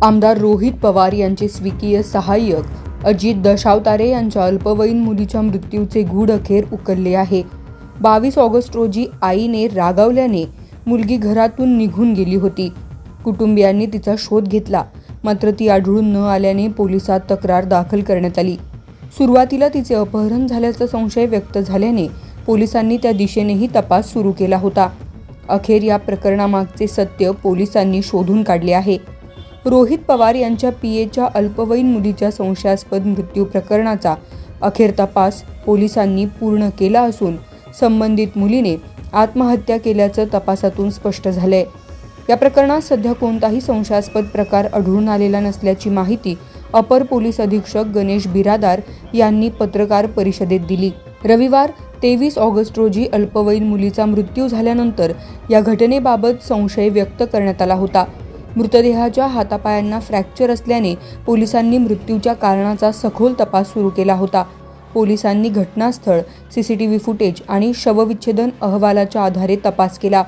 आमदार रोहित पवार यांचे स्वीकीय सहाय्यक अजित दशावतारे यांच्या अल्पवयीन मुलीच्या मृत्यूचे गूढ अखेर उकलले आहे. 22 ऑगस्ट रोजी आईने रागावल्याने मुलगी घरातून निघून गेली होती. कुटुंबियांनी तिचा शोध घेतला, मात्र ती आढळून न आल्याने पोलिसात तक्रार दाखल करण्यात आली. सुरुवातीला तिचे अपहरण झाल्याचा संशय व्यक्त झाल्याने पोलिसांनी त्या दिशेनेही तपास सुरू केला होता. अखेर या प्रकरणामागचे सत्य पोलिसांनी शोधून काढले आहे. रोहित पवार यांच्या पीएच्या अल्पवयीन मुलीच्या संशयास्पद मृत्यू प्रकरणाचा अखेर तपास पोलिसांनी पूर्ण केला असून संबंधित मुलीने आत्महत्या केल्याचं तपासातून स्पष्ट झालंय. या प्रकरणात सध्या कोणताही संशयास्पद प्रकार आढळून आलेला नसल्याची माहिती अपर पोलीस अधीक्षक गणेश बिरादार यांनी पत्रकार परिषदेत दिली. रविवार 23 ऑगस्ट रोजी अल्पवयीन मुलीचा मृत्यू झाल्यानंतर या घटनेबाबत संशय व्यक्त करण्यात आला होता. मृतदेहाच्या हातापायांना फ्रॅक्चर असल्याने पोलिसांनी मृत्यूच्या कारणाचा सखोल तपास सुरू केला होता. पोलिसांनी घटनास्थळ, सीसीटीव्ही फुटेज आणि शवविच्छेदन अहवालाच्या आधारे तपास केला.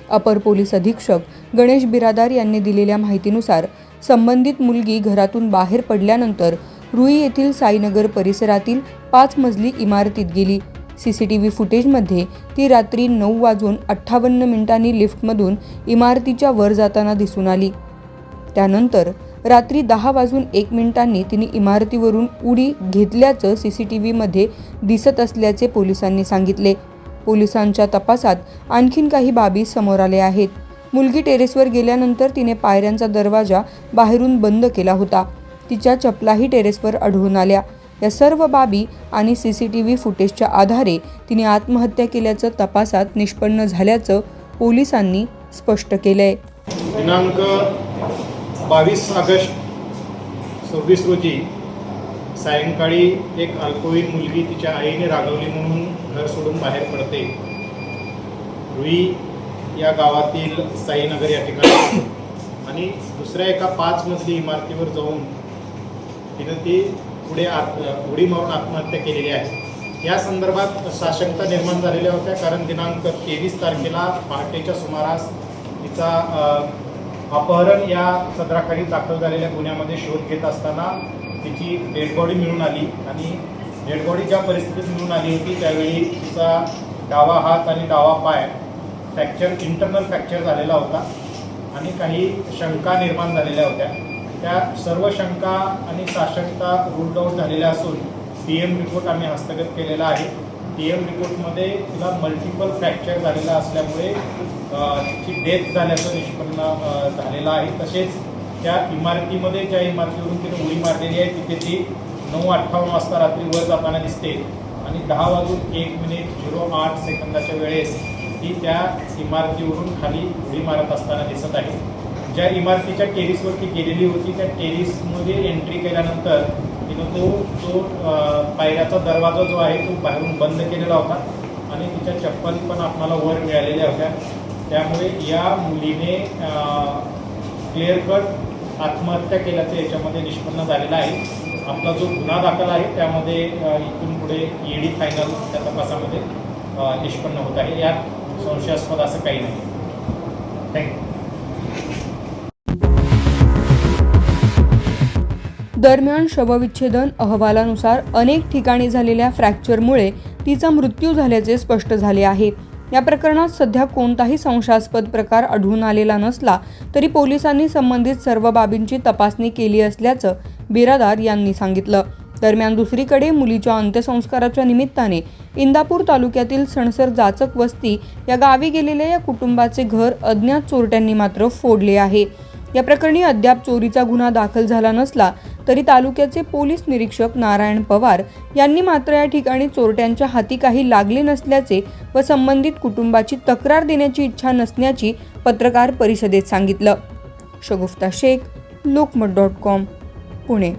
अपर पोलीस अधीक्षक गणेश बिरादार यांनी दिलेल्या माहितीनुसार संबंधित मुलगी घरातून बाहेर पडल्यानंतर रुई येथील साईनगर परिसरातील 5 मजली इमारतीत गेली. सीसीटीव्ही फुटेजमध्ये ती रात्री 9:58 लिफ्टमधून इमारतीच्या वर जाताना दिसून आली. त्यानंतर रात्री 10:01 तिने इमारतीवरून उडी घेतल्याचं सीसीटीव्हीमध्ये दिसत असल्याचे पोलिसांनी सांगितले. पोलिसांच्या तपासात आणखीन काही बाबी समोर आल्या आहेत. मुलगी टेरेसवर गेल्यानंतर तिने पायऱ्यांचा दरवाजा बाहेरून बंद केला होता. तिच्या चपलाही टेरेसवर आढळून आल्या. या सर्व बाबी आणि सीसीटीव्ही फुटेजच्या आधारे तिने आत्महत्या केल्याचं तपासात निष्पन्न झाल्याचं पोलिसांनी स्पष्ट केलंय. दिनांक 22 ऑगस्ट 26 रोजी सायंकाळी एक अल्पवयीन मुलगी तिच्या आईने रागवली म्हणून घर सोडून बाहेर पडते. रुई या गावातील साईनगर या ठिकाणी आणि दुसऱ्या एका 5 मजली इमारतीवर जाऊन तिनं ती पुढे उडी मारून आत्महत्या केलेली आहे. या संदर्भात साशंकता निर्माण झालेल्या होत्या, कारण दिनांक 23 तारखेला पहाटेच्या सुमारास तिचा अपहरण या सदराखाली दाखल झालेल्या गुन्ह्यामध्ये शोध घेत असताना तिची डेड बॉडी मिळून आली आणि डेड बॉडी ज्या परिस्थितीत मिळून आली होती त्यावेळी तिचा डावा हात आणि डावा पाय इंटरनल फ्रॅक्चर झालेला होता आणि काही शंका निर्माण झालेल्या होत्या. त्या सर्व शंका आणि साशंकता रूल्ड आउट झालेल्या असून PM रिपोर्ट आम्ही हस्तगत केलेला आहे. PM रिपोर्टमध्ये तिला मल्टिपल फ्रॅक्चर झालेला असल्यामुळे तिची डेथ झाल्याचं निष्पन्न झालेलं आहे. तसेच त्या इमारतीमध्ये ज्या इमारतीवरून तिने उडी मारलेली आहे तिथे ती 9:58 वाजता रात्री वर जाताना दिसते आणि 10:01:08 वेळेस ती त्या इमारतीवरून खाली उडी मारत असताना दिसत आहे. ज्या इमारतीच्या टेरिसवरती गेलेली होती त्या टेरिसमध्ये एंट्री केल्यानंतर तिनं तो पायऱ्याचा दरवाजा जो आहे तो बाहेरून बंद केलेला होता आणि तिच्या चप्पल पण आपल्याला वर मिळालेल्या होत्या. त्यामुळे या मुलीने क्लिअर कट आत्महत्या केल्याचं याच्यामध्ये निष्पन्न झालेलं आहे. आपला जो गुन्हा दाखल आहे त्यामध्ये इथून पुढे ED फायनल त्या तपासामध्ये निष्पन्न होत आहे. यात संशयास्पद असं काही नाही. थँक्यू. दरम्यान शवविच्छेदन अहवालानुसार अनेक ठिकाणी झालेल्या फ्रॅक्चरमुळे तिचा मृत्यू झाल्याचे स्पष्ट झाले आहे. या प्रकरणात सध्या कोणताही संशयास्पद प्रकार आढळून आलेला नसला तरी पोलिसांनी संबंधित सर्व बाबींची तपासणी केली असल्याचं बिरादार यांनी सांगितलं. दरम्यान दुसरीकडे मुलीच्या अंत्यसंस्काराच्या निमित्ताने इंदापूर तालुक्यातील सणसर जाचक वस्ती या गावी गेलेल्या या कुटुंबाचे घर अज्ञात चोरट्यांनी मात्र फोडले आहे. या प्रकरणी अद्याप चोरीचा गुन्हा दाखल झाला नसला तरी तालुक्याचे पोलीस निरीक्षक नारायण पवार यांनी मात्र या ठिकाणी चोरट्यांच्या हाती काही लागले नसल्याचे व संबंधित कुटुंबाची तक्रार देण्याची इच्छा नसल्याची पत्रकार परिषदेत सांगितलं. शगुफ्ता शेख, लोकमत.com, पुणे.